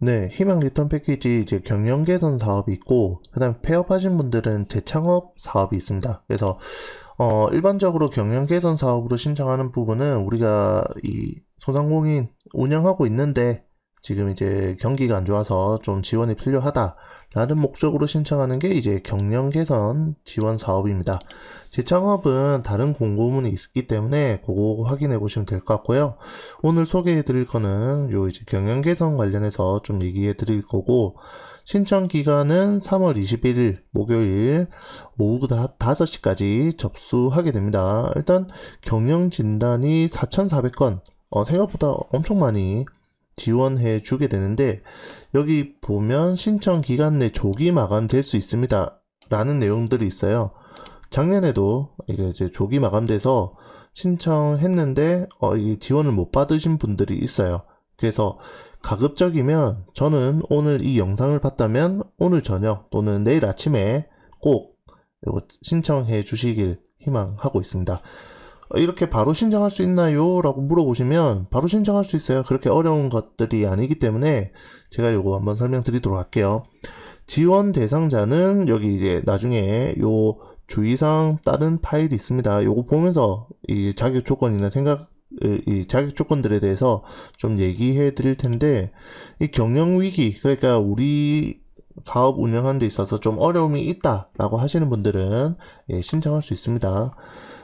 네, 희망 리턴 패키지 이제 경영 개선 사업이 있고, 그 다음에 폐업하신 분들은 재창업 사업이 있습니다. 그래서, 일반적으로 경영 개선 사업으로 신청하는 부분은 우리가 이 소상공인 운영하고 있는데, 지금 이제 경기가 안 좋아서 좀 지원이 필요하다. 라는 목적으로 신청하는 게 이제 경영 개선 지원 사업입니다. 재창업은 다른 공고문이 있기 때문에 그거 확인해 보시면 될 것 같고요. 오늘 소개해 드릴 거는 요 이제 경영 개선 관련해서 좀 얘기해 드릴 거고, 신청 기간은 3월 21일 목요일 오후 5시까지 접수하게 됩니다. 일단 경영 진단이 4,400건, 생각보다 엄청 많이 지원해 주게 되는데, 여기 보면 신청 기간 내 조기 마감될 수 있습니다 라는 내용들이 있어요. 작년에도 이게 이제 조기 마감돼서 신청했는데 이 지원을 못 받으신 분들이 있어요. 그래서 가급적이면 저는 오늘 이 영상을 봤다면 오늘 저녁 또는 내일 아침에 꼭 이거 신청해 주시길 희망하고 있습니다. 이렇게 바로 신청할 수 있나요? 라고 물어보시면 바로 신청할 수 있어요. 그렇게 어려운 것들이 아니기 때문에 제가 요거 한번 설명드리도록 할게요. 지원 대상자는 여기 이제 나중에 요 주의사항 다른 파일이 있습니다. 요거 보면서 이 자격 조건이나 이 자격 조건들에 대해서 좀 얘기해 드릴 텐데, 이 경영 위기, 그러니까 우리 사업 운영하는 데 있어서 좀 어려움이 있다라고 하시는 분들은 신청할 수 있습니다.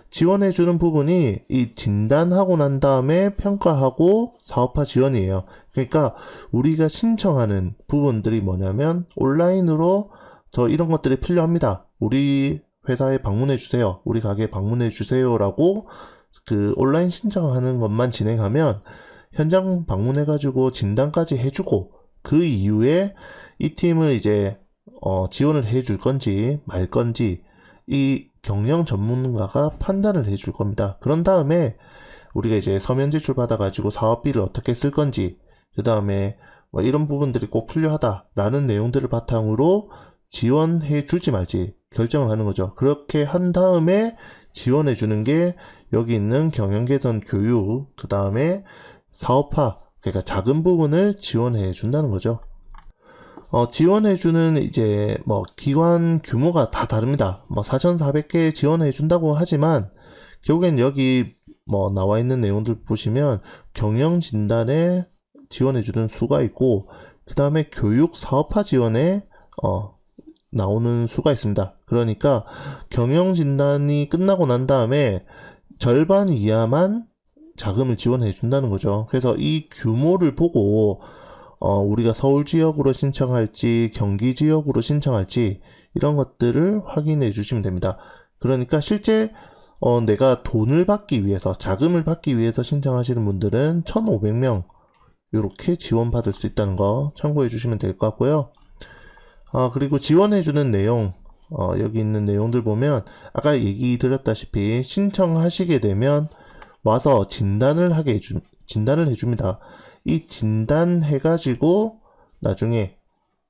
지원해주는 부분이 이 진단하고 난 다음에 평가하고 사업화 지원이에요. 그러니까 우리가 신청하는 부분들이 뭐냐면 온라인으로 저 이런 것들이 필요합니다. 우리 회사에 방문해 주세요. 우리 가게에 방문해 주세요. 라고 그 온라인 신청하는 것만 진행하면 현장 방문해 가지고 진단까지 해주고, 그 이후에 이 팀을 이제 지원을 해줄 건지 말 건지 이 경영 전문가가 판단을 해줄 겁니다. 그런 다음에 우리가 이제 서면 제출 받아가지고 사업비를 어떻게 쓸 건지, 그 다음에 뭐 이런 부분들이 꼭 필요하다라는 내용들을 바탕으로 지원해 줄지 말지 결정을 하는 거죠. 그렇게 한 다음에 지원해 주는 게 여기 있는 경영 개선 교육, 그 다음에 사업화, 그러니까 작은 부분을 지원해 준다는 거죠. 지원해주는 이제 뭐 기관 규모가 다 다릅니다. 뭐 4,400개 지원해준다고 하지만 결국엔 여기 뭐 나와 있는 내용들 보시면 경영 진단에 지원해주는 수가 있고, 그 다음에 교육 사업화 지원에 나오는 수가 있습니다. 그러니까 경영 진단이 끝나고 난 다음에 절반 이하만 자금을 지원해 준다는 거죠. 그래서 이 규모를 보고 우리가 서울 지역으로 신청할지 경기 지역으로 신청할지 이런 것들을 확인해 주시면 됩니다. 그러니까 실제 내가 돈을 받기 위해서, 자금을 받기 위해서 신청하시는 분들은 1,500명 이렇게 지원받을 수 있다는 거 참고해 주시면 될 것 같고요. 그리고 지원해 주는 내용, 여기 있는 내용들 보면 아까 얘기 드렸다시피 신청하시게 되면 와서 진단을 해줍니다. 이 진단해가지고 나중에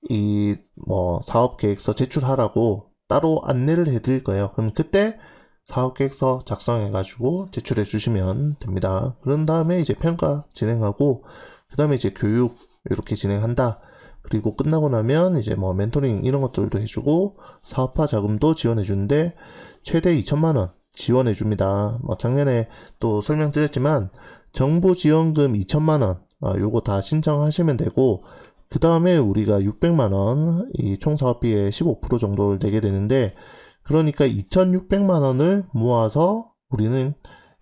이 뭐 사업계획서 제출하라고 따로 안내를 해드릴 거예요. 그럼 그때 사업계획서 작성해가지고 제출해 주시면 됩니다. 그런 다음에 이제 평가 진행하고, 그 다음에 이제 교육 이렇게 진행한다. 그리고 끝나고 나면 이제 뭐 멘토링 이런 것들도 해주고 사업화 자금도 지원해 주는데 최대 2천만원 지원해 줍니다. 뭐 작년에 또 설명드렸지만 정부 지원금 2천만원 요거 다 신청하시면 되고, 그 다음에 우리가 600만원 이 총 사업비의 15% 정도를 내게 되는데, 그러니까 2,600만원을 모아서 우리는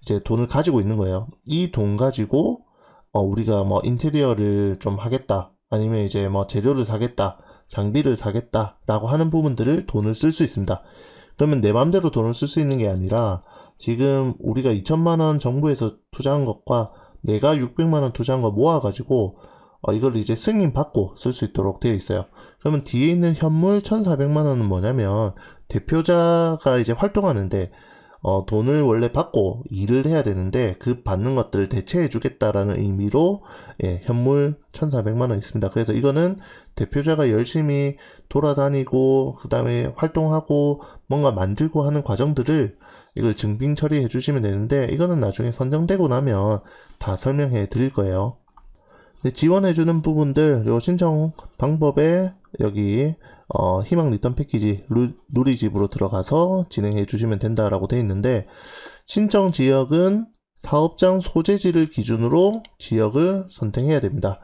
이제 돈을 가지고 있는 거예요. 이 돈 가지고 우리가 뭐 인테리어를 좀 하겠다, 아니면 이제 뭐 재료를 사겠다, 장비를 사겠다 라고 하는 부분들을 돈을 쓸 수 있습니다. 그러면 내 맘대로 돈을 쓸 수 있는 게 아니라 지금 우리가 2천만원 정부에서 투자한 것과 내가 600만원 투자한 거 모아가지고 이걸 이제 승인 받고 쓸 수 있도록 되어 있어요. 그러면 뒤에 있는 현물 1,400만원은 뭐냐면 대표자가 이제 활동하는데 돈을 원래 받고 일을 해야 되는데 그 받는 것들을 대체해 주겠다라는 의미로 현물 1,400만원 있습니다. 그래서 이거는 대표자가 열심히 돌아다니고 그 다음에 활동하고 뭔가 만들고 하는 과정들을 이걸 증빙 처리해 주시면 되는데, 이거는 나중에 선정되고 나면 다 설명해 드릴 거예요. 네, 지원해주는 부분들, 요 신청 방법에 여기 희망 리턴 패키지 누리집으로 들어가서 진행해 주시면 된다라고 되어 있는데, 신청 지역은 사업장 소재지를 기준으로 지역을 선택해야 됩니다.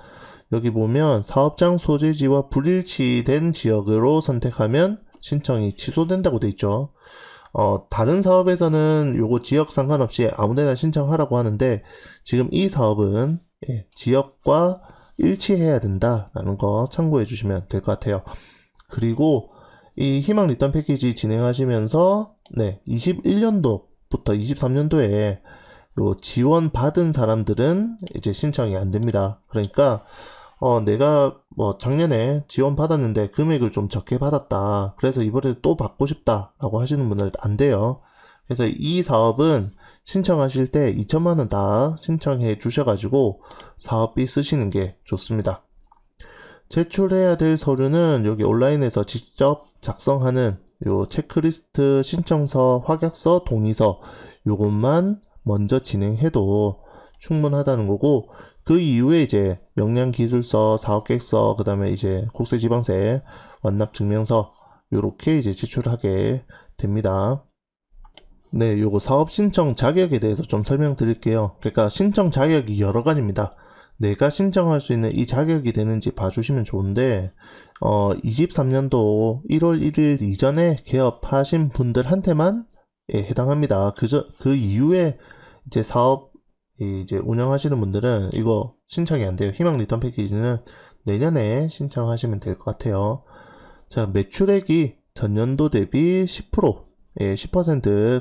여기 보면 사업장 소재지와 불일치된 지역으로 선택하면 신청이 취소된다고 되어 있죠. 다른 사업에서는 요거 지역 상관없이 아무데나 신청하라고 하는데, 지금 이 사업은 지역과 일치해야 된다라는 거 참고해 주시면 될 것 같아요. 그리고 이 희망 리턴 패키지 진행하시면서 21년도부터 23년도에 요 지원 받은 사람들은 이제 신청이 안 됩니다. 그러니까 내가 뭐 작년에 지원 받았는데 금액을 좀 적게 받았다, 그래서 이번에 또 받고 싶다 라고 하시는 분들 안 돼요. 그래서 이 사업은 신청하실 때 2천만원 다 신청해 주셔가지고 사업비 쓰시는 게 좋습니다. 제출해야 될 서류는 여기 온라인에서 직접 작성하는 요 체크리스트, 신청서, 확약서, 동의서, 요것만 먼저 진행해도 충분하다는 거고, 그 이후에 이제 역량기술서, 사업계획서, 그 다음에 이제 국세지방세 완납증명서 요렇게 이제 제출하게 됩니다. 네, 요거 사업 신청 자격에 대해서 좀 설명드릴게요. 그러니까 신청 자격이 여러 가지입니다. 내가 신청할 수 있는 이 자격이 되는지 봐주시면 좋은데, 23년도 1월 1일 이전에 개업하신 분들한테만 해당합니다. 그 이후에 이제 사업 이제 운영하시는 분들은 이거 신청이 안 돼요. 희망 리턴 패키지는 내년에 신청하시면 될 것 같아요. 자, 매출액이 전년도 대비 10%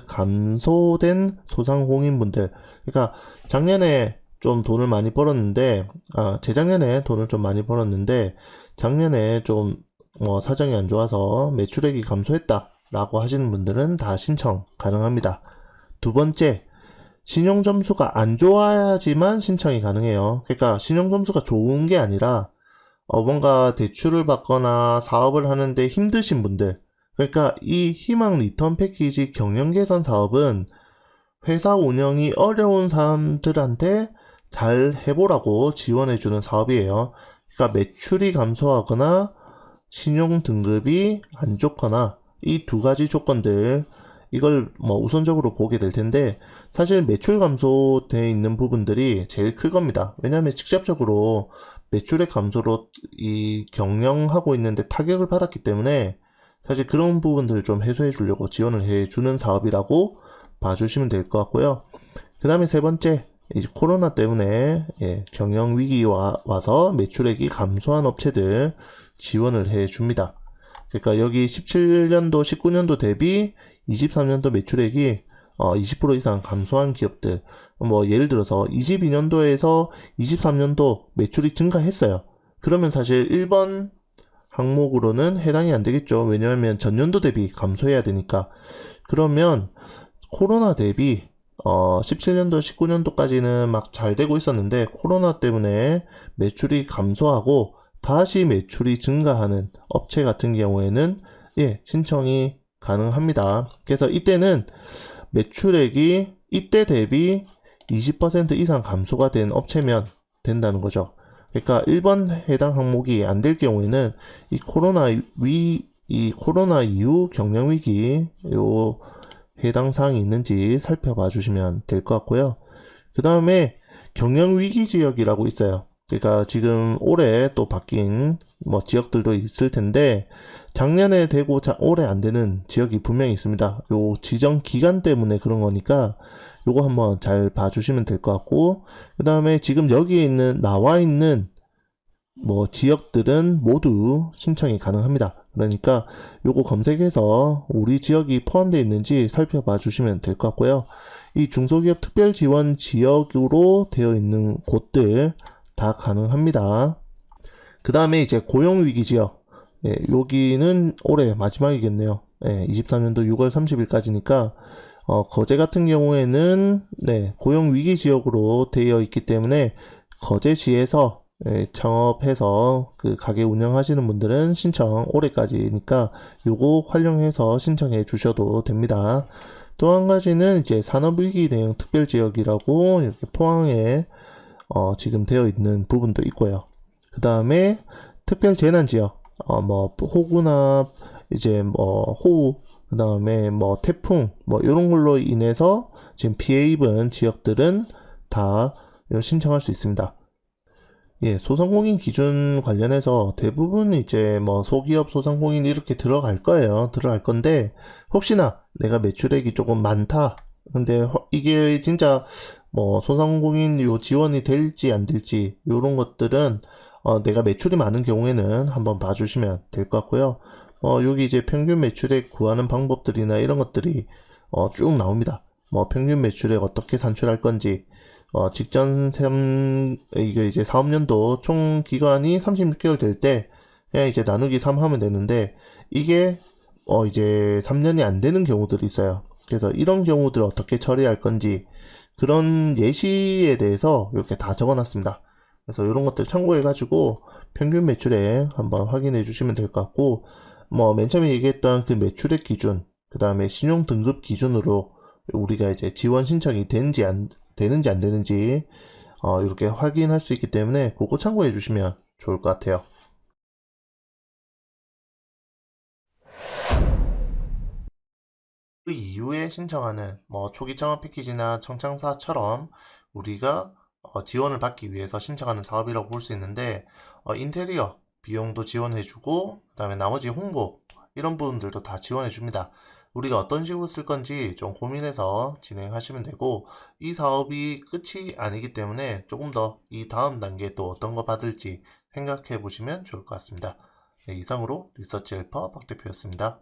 감소된 소상공인분들, 그러니까 작년에 좀 돈을 많이 벌었는데, 재작년에 돈을 좀 많이 벌었는데 작년에 좀 사정이 안 좋아서 매출액이 감소했다 라고 하시는 분들은 다 신청 가능합니다. 두 번째, 신용점수가 안 좋아야지만 신청이 가능해요. 그러니까 신용점수가 좋은 게 아니라 뭔가 대출을 받거나 사업을 하는데 힘드신 분들, 그러니까 이 희망 리턴 패키지 경영 개선 사업은 회사 운영이 어려운 사람들한테 잘 해보라고 지원해주는 사업이에요. 그러니까 매출이 감소하거나 신용 등급이 안 좋거나 이 두 가지 조건들, 이걸 우선적으로 보게 될 텐데, 사실 매출 감소돼 있는 부분들이 제일 클 겁니다. 왜냐하면 직접적으로 매출의 감소로 이 경영하고 있는데 타격을 받았기 때문에 사실 그런 부분들을 좀 해소해 주려고 지원을 해 주는 사업이라고 봐주시면 될 것 같고요. 그 다음에 세 번째, 이제 코로나 때문에 경영 위기와 와서 매출액이 감소한 업체들 지원을 해 줍니다. 그러니까 여기 17년도, 19년도 대비 23년도 매출액이 20% 이상 감소한 기업들, 예를 들어서 22년도에서 23년도 매출이 증가했어요. 그러면 사실 1번 항목으로는 해당이 안 되겠죠. 왜냐하면 전년도 대비 감소해야 되니까. 그러면 코로나 대비 17년도, 19년도까지는 막 잘 되고 있었는데 코로나 때문에 매출이 감소하고 다시 매출이 증가하는 업체 같은 경우에는 신청이 가능합니다. 그래서 이때는 매출액이 이때 대비 20% 이상 감소가 된 업체면 된다는 거죠. 그러니까 1번 해당 항목이 안 될 경우에는 이 코로나 이후 경영 위기 요 해당 사항이 있는지 살펴봐 주시면 될 것 같고요. 그 다음에 경영 위기 지역이라고 있어요. 그러니까 지금 올해 또 바뀐 지역들도 있을 텐데, 작년에 되고 올해 안 되는 지역이 분명히 있습니다. 요 지정 기간 때문에 그런 거니까 요거 한번 잘 봐주시면 될 것 같고, 그 다음에 지금 여기에 나와 있는 지역들은 모두 신청이 가능합니다. 그러니까 요거 검색해서 우리 지역이 포함되어 있는지 살펴봐 주시면 될 것 같고요. 이 중소기업 특별 지원 지역으로 되어 있는 곳들 다 가능합니다. 그 다음에 이제 고용위기 지역, 여기는 올해 마지막이겠네요. 23년도 6월 30일까지니까 거제 같은 경우에는 고용위기 지역으로 되어 있기 때문에 거제시에서 창업해서 그 가게 운영하시는 분들은 신청 올해까지니까 요거 활용해서 신청해 주셔도 됩니다. 또 한 가지는 이제 산업위기 대응 특별지역이라고 이렇게 포항에 지금 되어 있는 부분도 있고요. 그 다음에 특별 재난 지역, 뭐 호구나 이제 뭐 호우, 그 다음에 뭐 태풍, 뭐 이런 걸로 인해서 지금 피해 입은 지역들은 다 신청할 수 있습니다. 예, 소상공인 기준 관련해서 대부분 이제 뭐 소기업, 소상공인 이렇게 들어갈 거예요. 들어갈 건데, 혹시나 내가 매출액이 조금 많다. 근데 이게 진짜 뭐 소상공인 요 지원이 될지 안 될지, 요런 것들은 내가 매출이 많은 경우에는 한번 봐주시면 될 것 같고요. 여기 이제 평균 매출액 구하는 방법들이나 이런 것들이 쭉 나옵니다. 뭐 평균 매출액 어떻게 산출할 건지, 이게 이제 사업연도 총 기간이 36개월 될 때, 그냥 이제 나누기 3 하면 되는데, 이게, 이제 3년이 안 되는 경우들이 있어요. 그래서 이런 경우들을 어떻게 처리할 건지, 그런 예시에 대해서 이렇게 다 적어 놨습니다. 그래서 이런 것들 참고해가지고, 평균 매출액 한번 확인해 주시면 될 것 같고, 뭐, 맨 처음에 얘기했던 그 매출액 기준, 그 다음에 신용 등급 기준으로 우리가 이제 지원 신청이 되는지 안 되는지 이렇게 확인할 수 있기 때문에 그거 참고해 주시면 좋을 것 같아요. 그 이후에 신청하는 뭐 초기 창업 패키지나 청창사처럼 우리가 지원을 받기 위해서 신청하는 사업이라고 볼 수 있는데, 인테리어 비용도 지원해주고, 그 다음에 나머지 홍보 이런 부분들도 다 지원해줍니다. 우리가 어떤 식으로 쓸 건지 좀 고민해서 진행하시면 되고, 이 사업이 끝이 아니기 때문에 조금 더 이 다음 단계에 또 어떤 거 받을지 생각해 보시면 좋을 것 같습니다. 네, 이상으로 리서치 헬퍼 박 대표였습니다.